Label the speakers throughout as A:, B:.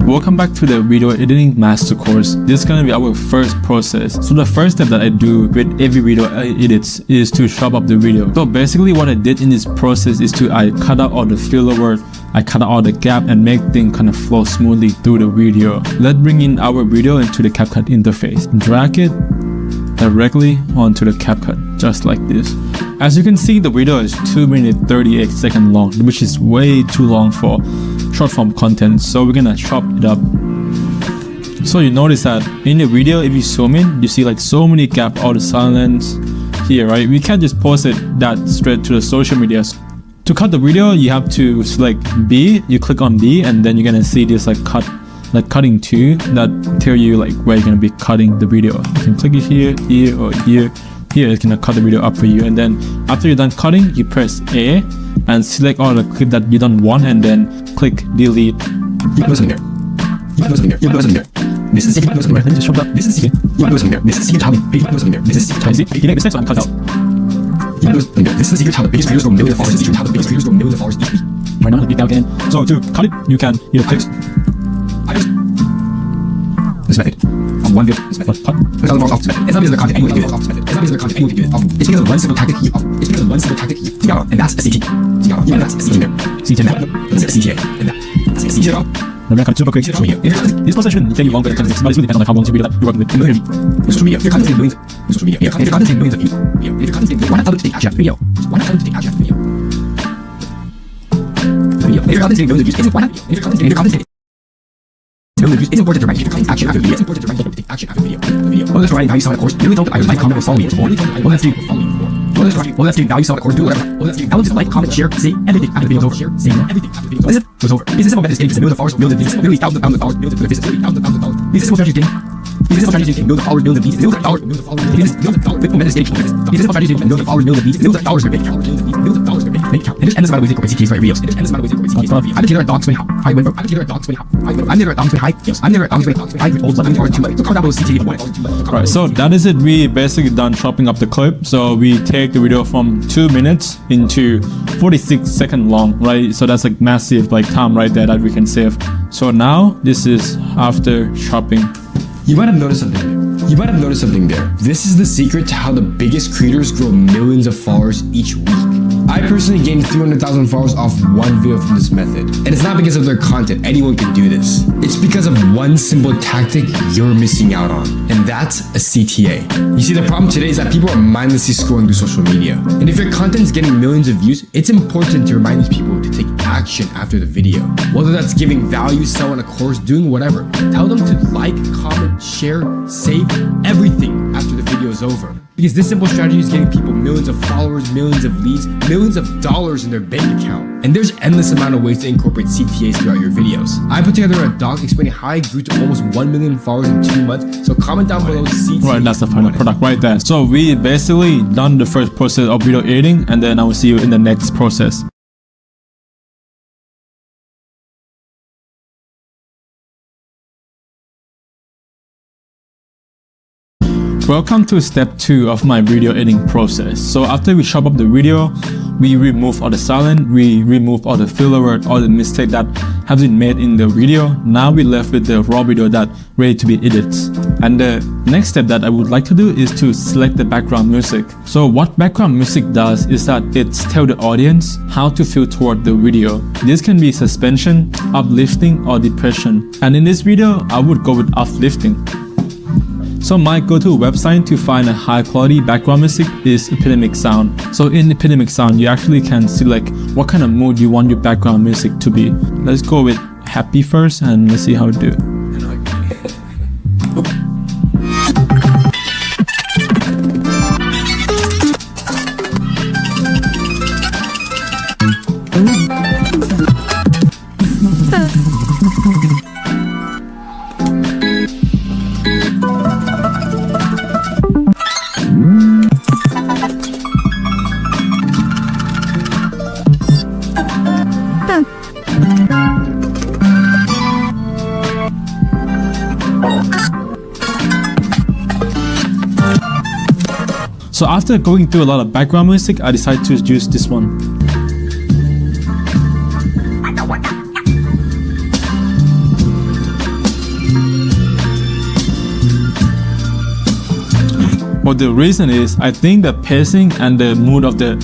A: Welcome back to the video editing master course. This is gonna be our first process. So the first step that I do with every video I edit is to chop up the video. So basically what I did in this process is I cut out all the filler word, I cut out all the gap and make things kind of flow smoothly through the video. Let's bring in our video into the CapCut interface. Drag it directly onto the CapCut, just like this. As you can see, the video is 2 minutes 38 seconds long, which is way too long for short form content, so we're gonna chop it up. So you notice that in the video, if you zoom in, you see like so many gap, all the silence here, right? We can't just post it that straight to the social media. To cut the video, you have to select B, you click on B, and then you're gonna see this like cutting to that tell you like where you're gonna be cutting the video. You can click it here, here, or here. Here it's gonna cut the video up for you, and then after you're done cutting, you press A and select all the clip that you don't want, and then click delete.
B: Keep closing there. Keep closing there. Keep closing there. This is secret closing there. Let me just show that. This is secret. Keep closing there. This is secret how the biggest closing there. This is secret how the biggest closing there. Keep closing there. This is secret how the biggest creators grow millions of followers. This is secret how the biggest creators grow millions of followers each week.
A: Right now, let me down again. So to cut it, you can either click
B: this method. One video. This method. This other off this method. It's not because of the content anyone can do it. It's not because of the content anyone can do it. It's because of one simple tactic here. It's because of one simple tactic here. And that's a CT. Yeah, that's a CT there. CT there. That's a CTA. And that's a CTA.
A: Let me cut it super quick. This process shouldn't take you long, but it really depends on how long you video that you're working with.
B: Social media. Your content is millions. Social media. Your content is millions of views. If your content is why not tell them to take action after video? Why not tell them to take action after video? If your content is millions of views, why not? If your content is it's important to write action after video. It's important to write action after video. Well, that's writing how you saw the course. Really don't like, comment, or follow me. Well, that's doing how you saw the course. Do whatever. Well, that's doing. Just like, comment, share, say everything after the video's over. Say everything after the video is over. It's a simple method. It's millions of followers, millions of views, literally thousands of followers, millions of visits, literally thousands of dollars. These simple strategies getting. These simple strategies getting millions of followers, millions of views, millions of dollars, millions of followers, millions of dollars. Simple methods getting these simple strategies getting millions of followers, millions of views, millions of dollars in your bank account, millions of dollars in your bank account. And there's endless amount of ways to incorporate CTAs for videos. And there's endless amount of ways to incorporate CTAs for videos. I'm the dogs when high. I'm the dogs when high. I'm the dogs when high. Yes, I'm the dogs when high. Old 11 or 2 months. So comment down below CTA if you want.
A: Right, so that is it. We basically done chopping up the clip. So we take the video from 2 minutes into 46 seconds long, right? So that's like massive like time right there that we can save. So now this is after chopping.
B: You might have noticed something there. This is the secret to how the biggest creators grow millions of followers each week. I personally gained 300,000 followers off one video from this method. And it's not because of their content, anyone can do this. It's because of one simple tactic you're missing out on, and that's a CTA. You see, the problem today is that people are mindlessly scrolling through social media. And if your content is getting millions of views, it's important to remind these people to take action after the video. Whether that's giving value, selling a course, doing whatever. Tell them to like, comment, share, save everything after the video is over. Because this simple strategy is getting people millions of followers, millions of leads, millions of dollars in their bank account. And there's endless amount of ways to incorporate CTAs throughout your videos. I put together a doc explaining how I grew to almost 1 million followers in 2 months. So comment down below CTAs.
A: Right, that's the final product right there. So we basically done the first process of video editing, and then I will see you in the next process. Welcome to step 2 of my video editing process. So after we chop up the video, we remove all the silence, we remove all the filler word, all the mistakes that have been made in the video. Now we're left with the raw video that ready to be edited. And the next step that I would like to do is to select the background music. So what background music does is that it tells the audience how to feel toward the video. This can be suspension, uplifting, or depression. And in this video, I would go with uplifting. So my go-to website to find a high quality background music is Epidemic Sound. So in Epidemic Sound, you actually can select what kind of mood you want your background music to be. Let's go with happy first and let's see how it do. So after going through a lot of background music, I decided to use this one. But the reason is, I think the pacing and the mood of the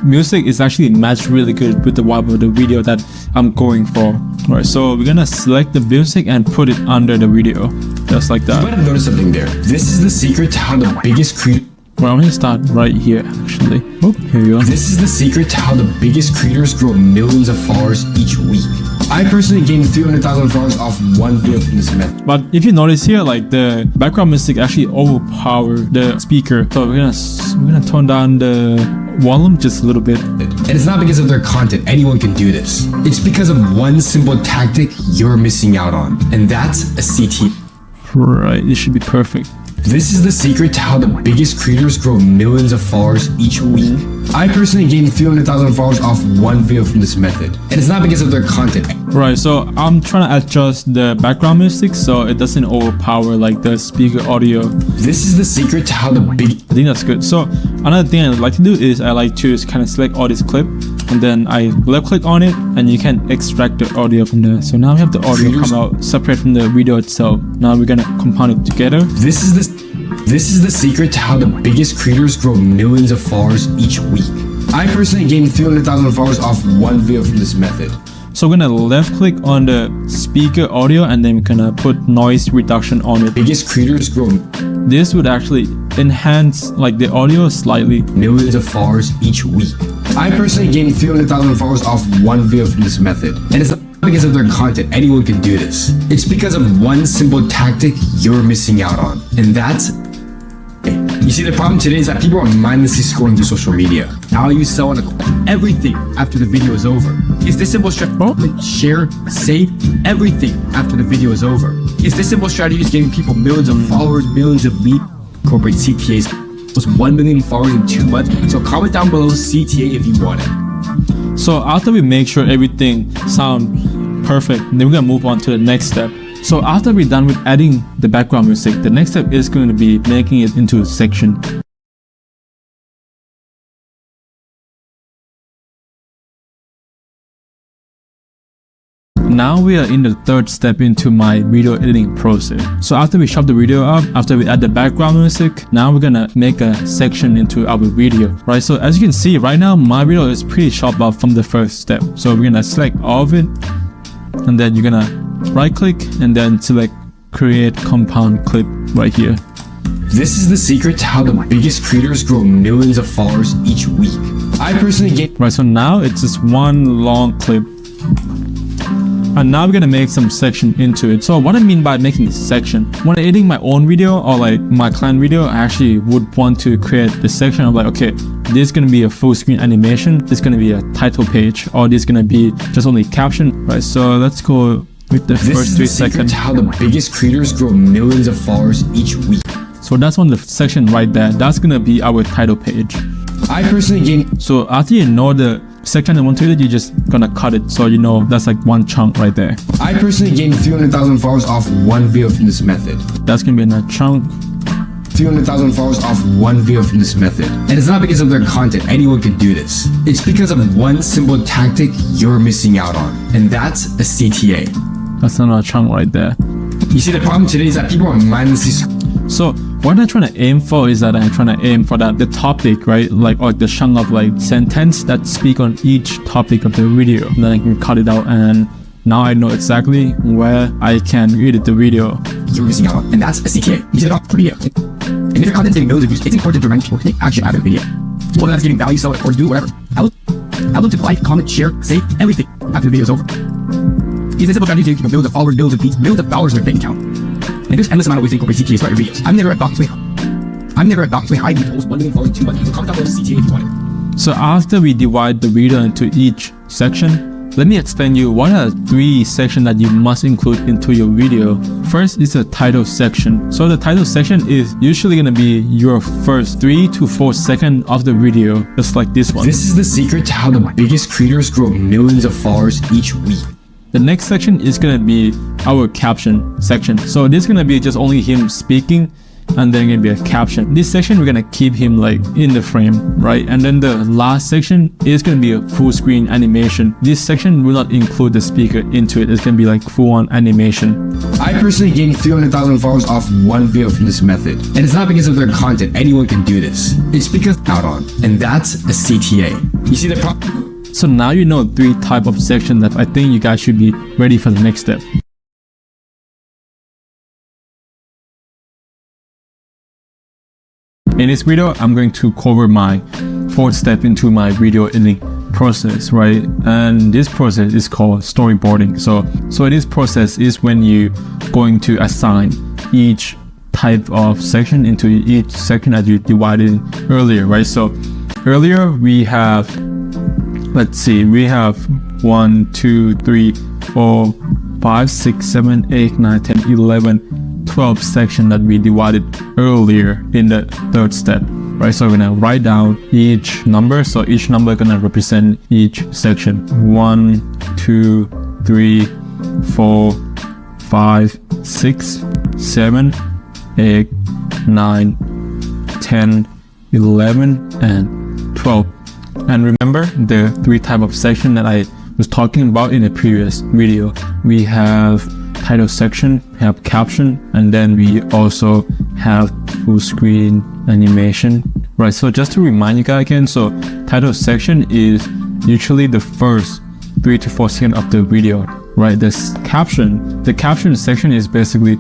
A: music is actually matched really good with the vibe of the video that I'm going for. Alright, so we're gonna select the music and put it under the video, just like that.
B: You might have noticed something there. This is the secret to how the biggest creator.
A: Well, I'm gonna start right here actually. Oh, here you go.
B: This is the secret to how the biggest creators grow millions of followers each week. I personally gained 300,000 followers off one video from this method.
A: But if you notice here, like the background music actually overpowered the speaker. So we're gonna tone down the volume just a little bit.
B: And it's not because of their content, anyone can do this. It's because of one simple tactic you're missing out on, and that's a CT.
A: Right, it should be perfect.
B: This is the secret to how the biggest creators grow millions of followers each week. I personally gained 300,000 followers off one video from this method, and it's not because of their content.
A: Right, so I'm trying to adjust the background music so it doesn't overpower like the speaker audio.
B: This is the secret to how the big.
A: I think that's good. So another thing I like to do is I like to kind of select all this clip, and then I left click on it, and you can extract the audio from there. So now we have the audio come out separate from the video itself. Now we're gonna compound it together.
B: This is the secret to how the biggest creators grow millions of followers each week. I personally gained 300,000 followers off one video from this method.
A: So we're gonna left click on the speaker audio, and then we're gonna put noise reduction on it.
B: Biggest creators grow
A: This would actually enhance like the audio slightly.
B: millions of followers each week. I personally gained 300,000 followers off one video from this method, and it's not because of their content, anyone can do this. It's because of one simple tactic you're missing out on, and that's. You see, the problem today is that people are mindlessly scrolling through social media. How you sell everything after the video is over. Is this simple strategy? Share, save everything after the video is over. Is this simple strategy is giving people millions of followers, millions of leads? Incorporate CTAs. Those 1 million followers in 2 months. So comment down below CTA if you want it.
A: So after we make sure everything sound perfect, then we're gonna move on to the next step. So after we're done with adding the background music, the next step is going to be making it into a section. Now we are in the third step into my video editing process. So after we chop the video up, after we add the background music, now we're gonna make a section into our video, right? So as you can see right now, my video is pretty chopped up from the first step. So we're gonna select all of it, and then you're gonna right click and then select create compound clip right here.
B: This is the secret to how the biggest creators grow millions of followers each week. I personally gained.
A: Right, so now it's just one long clip. And now we're gonna make some section into it. So what I mean by making a section, when editing my own video or like my client video, I actually would want to create the section of like, okay, this is gonna be a full screen animation, this is gonna be a title page, or this is gonna be just only caption, right? So let's go with the first 3 seconds.
B: How the biggest creators grow millions of followers each week.
A: So that's on the section right there. That's gonna be our title page.
B: I personally gained.
A: So after you know the section I want to edit, you're just gonna cut it so you know that's like one chunk right there.
B: I personally gained 300,000 followers off one video from this method.
A: That's gonna be in that chunk.
B: 300,000 followers off one video from this method. And it's not because of their content, anyone can do this. It's because of one simple tactic you're missing out on, and that's a CTA.
A: That's another chunk right there.
B: You see, the problem today is that people are mindlessly.
A: So what I'm trying to aim for is that I'm trying to aim for that the topic, right? Like, or the chunk of like sentence that speak on each topic of the video. And then I can cut it out, and now I know exactly where I can edit the video.
B: You're missing out on, and that's a CTA. You see it for video. And if your content is getting millions of views, it's important to remind people to take action after the video. So whether that's getting value, sell it, or do whatever. I'll look to like, comment, share, save everything after the video is over. Is this simple strategy to millions of followers, millions of leads, millions of dollars in their bank account. And there's endless amount of ways to incorporate CTAs throughout your videos. I'm never at Doc's Way. I need to post 1 million followers in 2 months. So comment down below CTA if you want it.
A: So after we divide the video into each section, let me explain you what are 3 sections that you must include into your video. First is the title section. So the title section is usually going to be your first 3 to 4 seconds of the video, just like this one.
B: This is the secret to how the biggest creators grow millions of followers each week.
A: The next section is going to be our caption section. So this is going to be just only him speaking, and then gonna be a caption. This section we're gonna keep him like in the frame, right? And then the last section is gonna be a full screen animation. This section will not include the speaker into it. It's gonna be like full on animation.
B: I personally gained 300,000 followers off one video from this method. And it's not because of their content, anyone can do this. It's because out on, and that's a CTA. You see the problem?
A: So now you know 3 type of section that I think you guys should be ready for the next step. In this video, I'm going to cover my 4th step into my video editing process, right? And this process is called storyboarding. So this process is when you going to assign each type of section into each section that you divided earlier, right? So earlier we have, let's see, we have 1, 2, 3, 4, 5, 6, 7, 8, 9, 10, 11, 12 section that we divided earlier in the 3rd step, right? So we're gonna write down each number. So each number gonna represent each section. 1, 2, 3, 4, 5, 6, 7, 8, 9, 10, 11, and 12. And remember the 3 type of section that I was talking about in the previous video. We have title section, have caption, and then we also have full screen animation, right? So just to remind you guys again, so title section is usually the first 3 to 4 seconds of the video, right? The caption section is basically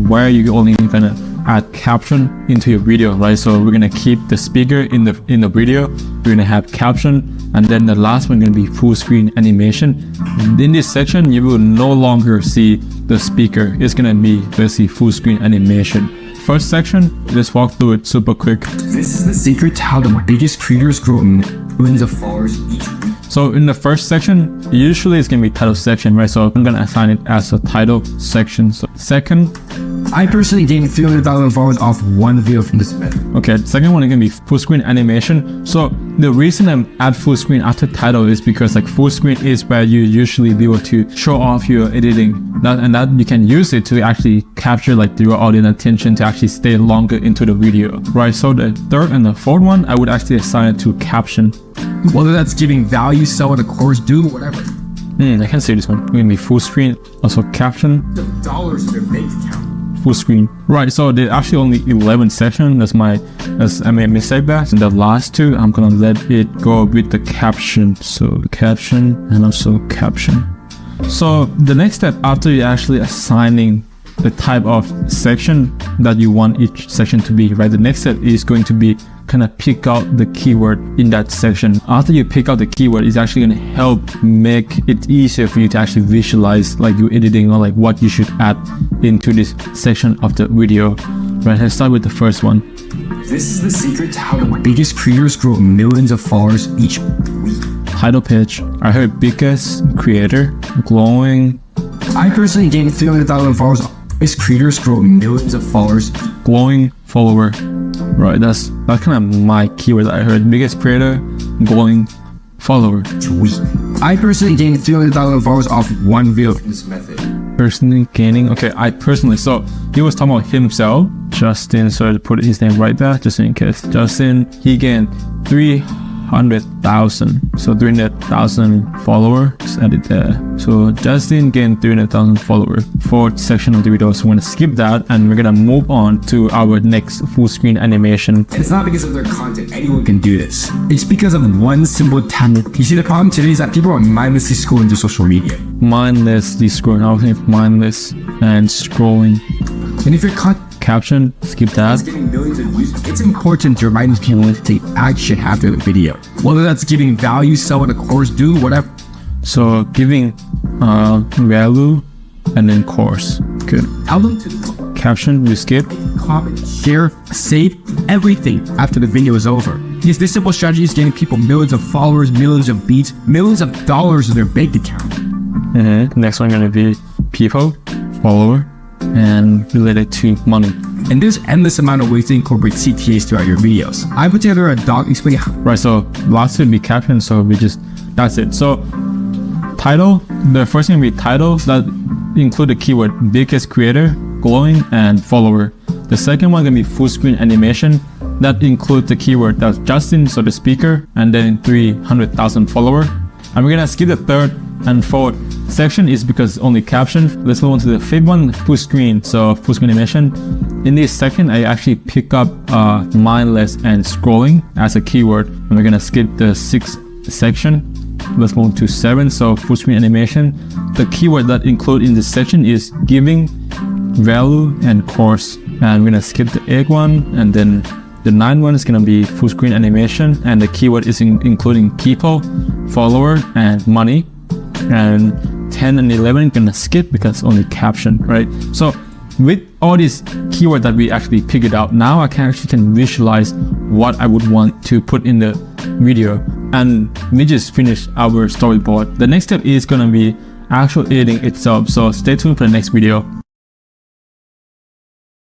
A: where you're only gonna add caption into your video, right? So we're gonna keep the speaker in the video, we're gonna have caption, and then the last one gonna be full screen animation. In this section, you will no longer see the speaker. It's gonna be basically full screen animation. First section, let's walk through it super quick.
B: This is the secret to how the biggest creators grow millions of followers each week.
A: So in the first section, usually it's gonna be title section, right? So I'm gonna assign it as a title section. So second,
B: I personally gained 300,000 followers off one video from this method.
A: Okay, second one is gonna be full screen animation. So the reason I add full screen after title is because like full screen is where you usually be able to show off your editing, and that you can use it to actually capture like your audience attention to actually stay longer into the video, right? So the 3rd and the 4th one, I would actually assign it to caption.
B: Whether that's giving value, selling a course, do whatever.
A: I can see this one. We're gonna be full screen, also caption.
B: The dollars in their bank account.
A: Full screen, right? So there's actually only 11 sections. I made a mistake there. And the last 2, I'm gonna let it go with the caption. So caption and also caption. So the next step after you're actually assigning the type of section that you want each section to be, right? The next step is going to be kind of pick out the keyword in that section. After you pick out the keyword, it's actually going to help make it easier for you to actually visualize like your editing or like what you should add into this section of the video. Right, let's start with the first one.
B: This is the secret to how the biggest creators grow millions of followers each week.
A: Title page. I heard biggest creator, glowing.
B: I personally gained 300,000 followers. Biggest creators grow millions of followers.
A: Glowing follower. Right, that's kind of my keyword that I heard. Biggest creator, glowing follower.
B: Tweet. I personally gained 300,000 followers off one video from this method.
A: Personally gaining. Okay, I personally. So he was talking about himself, Justin. So I put his name right there, just in case. Justin, he gained 300,000. So 300,000 followers. Just add it there. So Justin gained 300,000 followers. 4th section of the video. So we're gonna skip that and we're gonna move on to our next full screen animation.
B: It's not because of their content, anyone can do this. It's because of one simple tactic. You see, the problem today is that people are mindlessly scrolling through social media.
A: Mindlessly scrolling. I was thinking mindless and scrolling.
B: And if you're
A: caption, skip that.
B: Getting millions of views, it's important to remind people to take action after the video. Whether that's giving value, selling a course, do whatever.
A: So giving value and then course. Good.
B: Tell them to
A: caption, you skip.
B: Comment, share, save everything after the video is over. Because this simple strategy is getting people millions of followers, millions of beats, millions of dollars in their bank account.
A: Next one gonna be people, follower, and related to money.
B: And there's endless amount of ways to incorporate CTAs throughout your videos. I put together a doc explaining how.
A: Right, so last would be caption, so that's it. So title, the first thing will be title that include the keyword biggest creator, glowing, and follower. The second one gonna be full screen animation. That includes the keyword that's Justin, so the speaker, and then 300,000 follower. And we're gonna skip the third and fourth section is because it's only caption. Let's move on to the fifth one, full screen. So full screen animation. In this section, I actually pick up mindless and scrolling as a keyword. And we're gonna skip the sixth section. Let's move to 7. So full screen animation. The keyword that include in this section is giving, value, and course. And we're gonna skip the 8th one, and then the 9th one is gonna be full screen animation, and the keyword is including people, follower, and money. And 10 and 11 gonna skip because only caption, right? So with all these keywords that we actually figured out, now I can visualize what I would want to put in the video, and we just finished our storyboard. The next step is gonna be actual editing itself, so stay tuned for the next video.